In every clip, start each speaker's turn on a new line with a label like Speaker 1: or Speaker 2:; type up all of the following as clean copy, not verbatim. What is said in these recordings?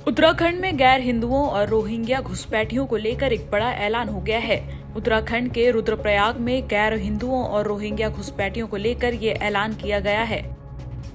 Speaker 1: उत्तराखंड में गैर हिंदुओं और रोहिंग्या घुसपैठियों को लेकर एक बड़ा ऐलान हो गया है। उत्तराखंड के रुद्रप्रयाग में गैर हिंदुओं और रोहिंग्या घुसपैठियों को लेकर ये ऐलान किया गया है।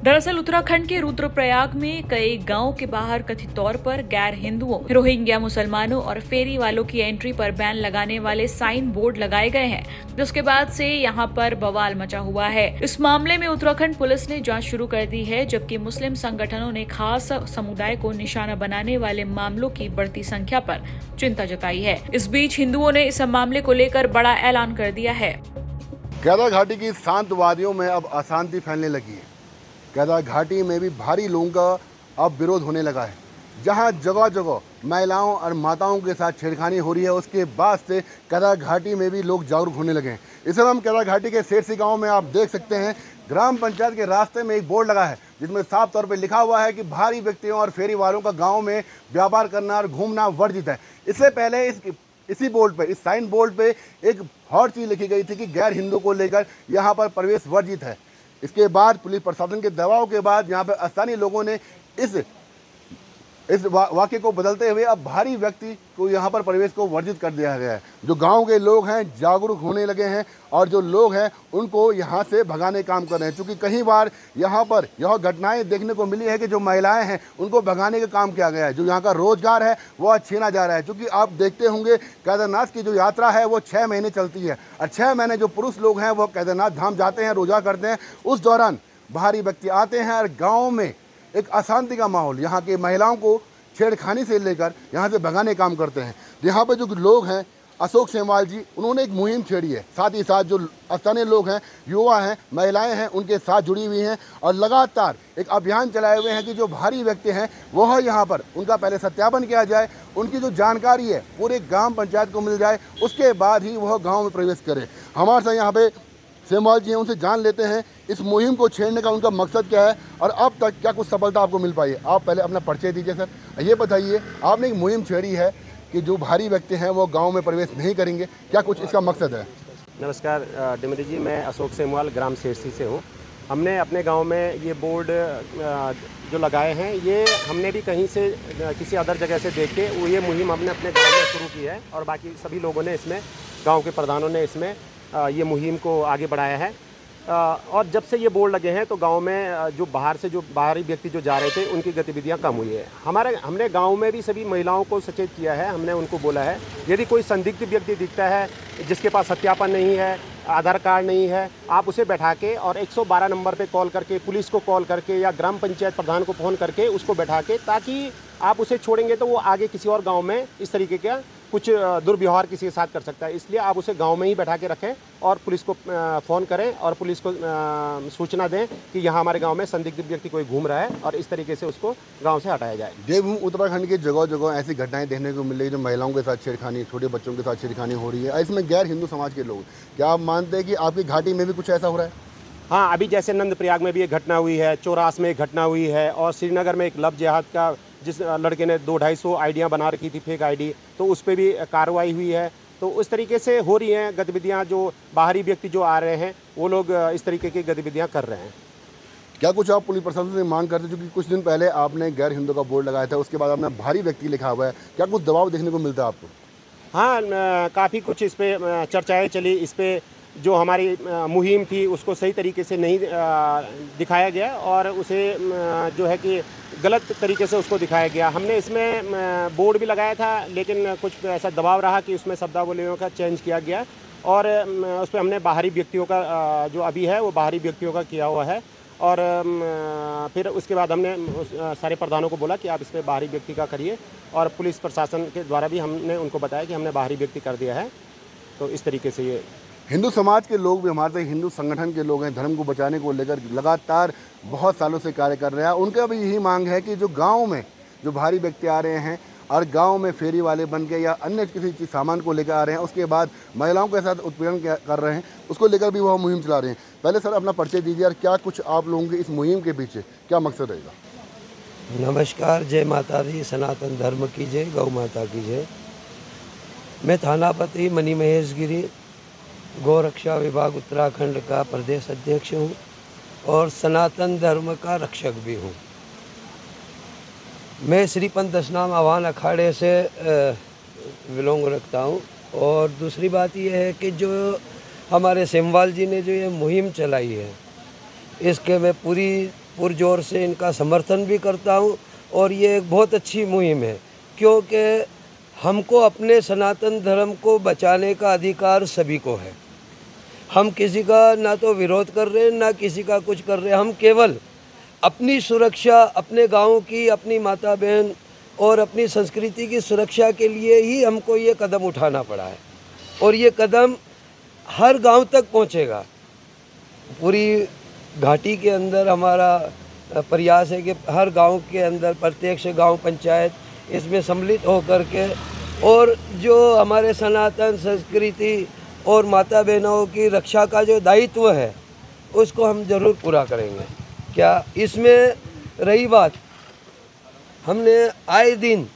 Speaker 1: दरअसल उत्तराखंड के रुद्रप्रयाग में कई गांवों के बाहर कथित तौर पर गैर हिंदुओं, रोहिंग्या मुसलमानों और फेरी वालों की एंट्री पर बैन लगाने वाले साइन बोर्ड लगाए गए हैं, जिसके बाद से यहां पर बवाल मचा हुआ है। इस मामले में उत्तराखंड पुलिस ने जांच शुरू कर दी है, जबकि मुस्लिम संगठनों ने खास समुदाय को निशाना बनाने वाले मामलों की बढ़ती संख्या पर चिंता जताई है। इस बीच हिंदुओं ने इस मामले को लेकर बड़ा ऐलान कर दिया है।
Speaker 2: केदार घाटी की शांत वादियों में अब अशांति फैलने लगी है। केदार घाटी में भी भारी लोगों का अब विरोध होने लगा है। जहां जगह जगह महिलाओं और माताओं के साथ छेड़खानी हो रही है, उसके बाद से केदार घाटी में भी लोग जागरूक होने लगे हैं। इस समय हम केदार घाटी के सेरसी गांव में आप देख सकते हैं, ग्राम पंचायत के रास्ते में एक बोर्ड लगा है जिसमें साफ तौर पर लिखा हुआ है कि भारी व्यक्तियों और फेरी वालों का गाँव में व्यापार करना और घूमना वर्जित है। इससे पहले इसी बोर्ड पर, इस साइन बोर्ड पे एक और चीज़ लिखी गई थी कि गैर हिंदू को लेकर यहाँ पर प्रवेश वर्जित है। इसके बाद पुलिस प्रशासन के दबाव के बाद यहाँ पर स्थानीय लोगों ने इस वाक्य को बदलते हुए अब भारी व्यक्ति को यहाँ पर प्रवेश को वर्जित कर दिया गया है। जो गांव के लोग हैं जागरूक होने लगे हैं और जो लोग हैं उनको यहाँ से भगाने का काम कर रहे हैं, क्योंकि कई बार यहाँ पर यह घटनाएं देखने को मिली है कि जो महिलाएं हैं उनको भगाने का काम किया गया है। जो यहाँ का रोजगार है वह छीना जा रहा है, क्योंकि आप देखते होंगे केदारनाथ की जो यात्रा है वो 6 महीने चलती है और 6 महीने जो पुरुष लोग हैं वो केदारनाथ धाम जाते हैं, रोजगार करते हैं। उस दौरान भारी व्यक्ति आते हैं और गाँव में एक अशांति का माहौल, यहाँ की महिलाओं को छेड़खानी से लेकर यहाँ से भगाने काम करते हैं। यहाँ पर जो लोग हैं, अशोक सेमवाल जी, उन्होंने एक मुहिम छेड़ी है। साथ ही साथ जो स्थानीय लोग हैं, युवा हैं, महिलाएं हैं, उनके साथ जुड़ी हुई हैं और लगातार एक अभियान चलाए हुए हैं कि जो भारी व्यक्ति हैं वह यहाँ पर उनका पहले सत्यापन किया जाए, उनकी जो जानकारी है पूरे ग्राम पंचायत को मिल जाए, उसके बाद ही वह गाँव में प्रवेश करें। हमारे साथ यहाँ पे सेमवाल जी हैं, उनसे जान लेते हैं इस मुहिम को छेड़ने का उनका मकसद क्या है और अब तक क्या कुछ सफलता आपको मिल पाई है। आप पहले अपना परिचय दीजिए सर। ये बताइए, आपने एक मुहिम छेड़ी है कि जो भारी व्यक्ति हैं वो गांव में प्रवेश नहीं करेंगे, क्या कुछ इसका मकसद है?
Speaker 3: नमस्कार डिमरी जी, मैं अशोक सेमवाल ग्राम सेरसी से हूँ। हमने अपने गाँव में ये बोर्ड जो लगाए हैं, ये हमने भी कहीं से किसी अदर जगह से देख के वो ये मुहिम हमने अपने गाँव में शुरू की है और बाकी सभी लोगों ने इसमें, गाँव के प्रधानों ने इसमें ये मुहिम को आगे बढ़ाया है। और जब से ये बोर्ड लगे हैं तो गांव में जो बाहर से जो बाहरी व्यक्ति जो जा रहे थे उनकी गतिविधियां कम हुई है। हमने गांव में भी सभी महिलाओं को सचेत किया है। हमने उनको बोला है यदि कोई संदिग्ध व्यक्ति दिखता है जिसके पास सत्यापन नहीं है, आधार कार्ड नहीं है, आप उसे बैठा के और 112 नंबर पे कॉल करके, पुलिस को कॉल करके या ग्राम पंचायत प्रधान को फ़ोन करके उसको बैठा के, ताकि आप उसे छोड़ेंगे तो वो आगे किसी और गांव में इस तरीके का कुछ दुर्व्यवहार किसी के साथ कर सकता है। इसलिए आप उसे गांव में ही बैठा के रखें और पुलिस को फ़ोन करें और पुलिस को सूचना दें कि यहाँ हमारे गांव में संदिग्ध व्यक्ति कोई घूम रहा है और इस तरीके से उसको गांव से हटाया जाए।
Speaker 2: देवभूमि उत्तराखंड की जगह जगह ऐसी घटनाएं देखने को मिल रही है, जो महिलाओं के साथ छेड़खानी, छोटे बच्चों के साथ छेड़खानी हो रही है। इसमें गैर हिंदू समाज के लोग, क्या आप मानते हैं कि आपकी घाटी में भी कुछ ऐसा हो रहा है?
Speaker 3: हाँ, अभी जैसे नंदप्रयाग में भी एक घटना हुई है, चौरास में एक घटना हुई है और श्रीनगर में एक लव जिहाद का, जिस लड़के ने 200-250 आईडियाँ बना रखी थी, फेक आईडी, तो उस पर भी कार्रवाई हुई है। तो उस तरीके से हो रही हैं गतिविधियाँ। जो बाहरी व्यक्ति जो आ रहे हैं वो लोग इस तरीके की गतिविधियाँ कर रहे हैं।
Speaker 2: क्या कुछ आप पुलिस प्रशासन से मांग करते, क्योंकि कुछ दिन पहले आपने गैर हिंदू का बोर्ड लगाया था, उसके बाद आपने भारी व्यक्ति लिखा हुआ है, क्या कुछ दबाव देखने को मिलता है आपको?
Speaker 3: हाँ, काफ़ी कुछ इस पर चर्चाएँ चली। इस पर जो हमारी मुहिम थी उसको सही तरीके से नहीं दिखाया गया और उसे जो है कि गलत तरीके से उसको दिखाया गया। हमने इसमें बोर्ड भी लगाया था, लेकिन कुछ ऐसा दबाव रहा कि उसमें शब्दावलियों का चेंज किया गया और उस पर हमने बाहरी व्यक्तियों का जो अभी है वो बाहरी व्यक्तियों का किया हुआ है। और फिर उसके बाद हमने सारे प्रधानों को बोला कि आप इस पर बाहरी व्यक्ति का करिए और पुलिस प्रशासन के द्वारा भी हमने उनको बताया कि हमने बाहरी व्यक्ति कर दिया है। तो इस तरीके से ये
Speaker 2: हिंदू समाज के लोग भी, हमारे हिंदू संगठन के लोग हैं, धर्म को बचाने को लेकर लगातार बहुत सालों से कार्य कर रहे हैं। उनका भी यही मांग है कि जो गांव में जो भारी व्यक्ति आ रहे हैं और गांव में फेरी वाले बन के या अन्य किसी चीज़ सामान को लेकर आ रहे हैं, उसके बाद महिलाओं के साथ उत्पीड़न कर रहे हैं, उसको लेकर भी वह मुहिम चला रहे हैं। पहले सर अपना परिचय दीजिए और क्या कुछ आप लोगों के इस मुहिम के पीछे क्या मकसद रहेगा?
Speaker 4: नमस्कार, जय माता दी, सनातन धर्म की जय, गौ माता की जय। मैं थानापति मणि महेश गिरी गौरक्षा विभाग उत्तराखंड का प्रदेश अध्यक्ष हूँ और सनातन धर्म का रक्षक भी हूँ। मैं श्री पंथ दशनाम आह्वान अखाड़े से बिलोंग रखता हूँ। और दूसरी बात यह है कि जो हमारे सेमवाल जी ने जो ये मुहिम चलाई है, इसके मैं पूरी पुरजोर से इनका समर्थन भी करता हूँ। और ये एक बहुत अच्छी मुहिम है, क्योंकि हमको अपने सनातन धर्म को बचाने का अधिकार सभी को है। हम किसी का ना तो विरोध कर रहे हैं, ना किसी का कुछ कर रहे हैं। हम केवल अपनी सुरक्षा, अपने गाँव की, अपनी माता बहन और अपनी संस्कृति की सुरक्षा के लिए ही हमको ये कदम उठाना पड़ा है। और ये कदम हर गांव तक पहुंचेगा। पूरी घाटी के अंदर हमारा प्रयास है कि हर गांव के अंदर प्रत्येक गांव पंचायत इसमें सम्मिलित होकर के और जो हमारे सनातन संस्कृति और माता बहनों की रक्षा का जो दायित्व है उसको हम ज़रूर पूरा करेंगे। क्या इसमें रही बात, हमने आए दिन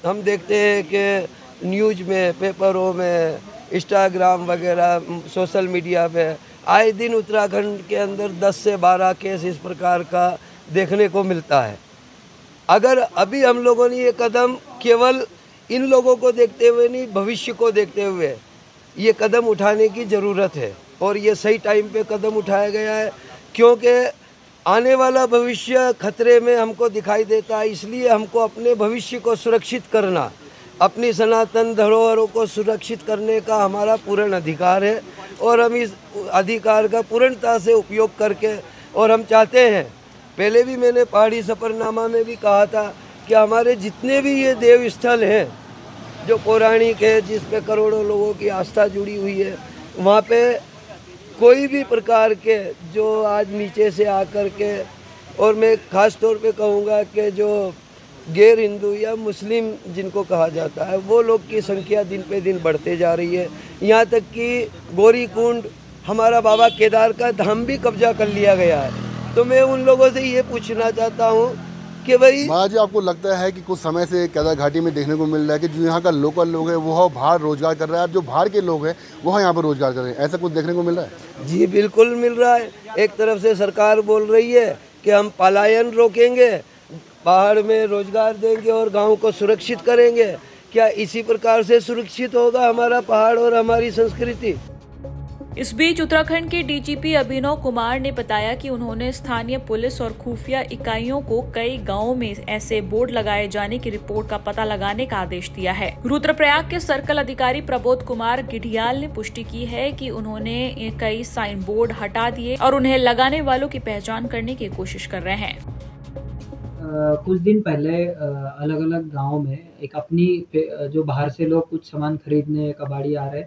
Speaker 4: हम देखते हैं कि न्यूज़ में, पेपरों में, इंस्टाग्राम वगैरह, सोशल पे आए दिन उत्तराखंड के अंदर 10 से 12 केस इस प्रकार का देखने को मिलता है। अगर अभी हम लोगों ने ये कदम केवल इन लोगों को देखते हुए नहीं, भविष्य को देखते हुए ये कदम उठाने की ज़रूरत है। और ये सही टाइम पे कदम उठाया गया है, क्योंकि आने वाला भविष्य खतरे में हमको दिखाई देता है। इसलिए हमको अपने भविष्य को सुरक्षित करना, अपनी सनातन धरोहरों को सुरक्षित करने का हमारा पूर्ण अधिकार है। और हम इस अधिकार का पूर्णता से उपयोग करके, और हम चाहते हैं, पहले भी मैंने पहाड़ी सफरनामा में भी कहा था कि हमारे जितने भी ये देव स्थल हैं जो पौराणिक है, जिस पे करोड़ों लोगों की आस्था जुड़ी हुई है, वहाँ पे कोई भी प्रकार के जो आज नीचे से आकर के, और मैं ख़ास तौर पे कहूँगा कि जो गैर हिंदू या मुस्लिम जिनको कहा जाता है, वो लोग की संख्या दिन पे दिन बढ़ते जा रही है। यहाँ तक कि गौरी कुंड, हमारा बाबा केदार का धाम भी कब्जा कर लिया गया है। तो मैं उन लोगों से ये पूछना चाहता हूँ कि भाई
Speaker 2: महाराज जी, आपको लगता है कि कुछ समय से केदार घाटी में देखने को मिल रहा है कि जो यहाँ का लोकल लोग है वो बाहर रोजगार कर रहा है, अब जो बाहर के लोग हैं वो यहाँ पर रोजगार कर रहे हैं, ऐसा कुछ देखने को मिल रहा है?
Speaker 4: जी बिल्कुल मिल रहा है। एक तरफ से सरकार बोल रही है कि हम पलायन रोकेंगे, पहाड़ में रोजगार देंगे और गाँव को सुरक्षित करेंगे। क्या इसी प्रकार से सुरक्षित होगा हमारा पहाड़ और हमारी संस्कृति?
Speaker 1: इस बीच उत्तराखंड के डीजीपी अभिनव कुमार ने बताया कि उन्होंने स्थानीय पुलिस और खुफिया इकाइयों को कई गांवों में ऐसे बोर्ड लगाए जाने की रिपोर्ट का पता लगाने का आदेश दिया है। रुद्रप्रयाग के सर्कल अधिकारी प्रबोध कुमार गिढ़ियाल ने पुष्टि की है कि उन्होंने कई साइन बोर्ड हटा दिए और उन्हें लगाने वालों की पहचान करने की कोशिश कर रहे हैं।
Speaker 5: कुछ दिन पहले अलग अलग गाँव में एक अपनी जो बाहर से लोग कुछ सामान खरीदने कबाड़ी आ रहे,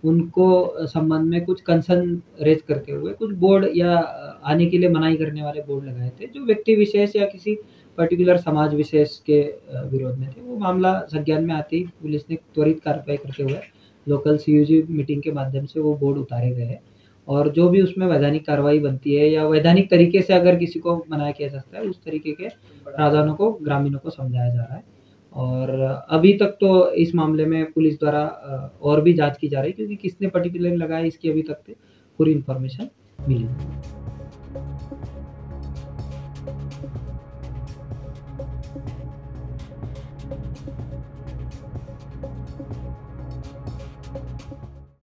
Speaker 5: उनको संबंध में कुछ कंसर्न रेज करते हुए कुछ बोर्ड या आने के लिए मनाही करने वाले बोर्ड लगाए थे, जो व्यक्ति विशेष या किसी पर्टिकुलर समाज विशेष के विरोध में थे। वो मामला संज्ञान में आते ही पुलिस ने त्वरित कार्रवाई करते हुए लोकल सीयूजी मीटिंग के माध्यम से वो बोर्ड उतारे गए हैं। और जो भी उसमें वैधानिक कार्रवाई बनती है या वैधानिक तरीके से अगर किसी को मनाया किया जा सकता है, उस तरीके के प्रावधानों को ग्रामीणों को समझाया जा रहा है। और अभी तक तो इस मामले में पुलिस द्वारा और भी जांच की जा रही है, क्योंकि किसने पर्टिकुलर लगाया इसकी अभी तक पूरी इन्फॉर्मेशन मिली।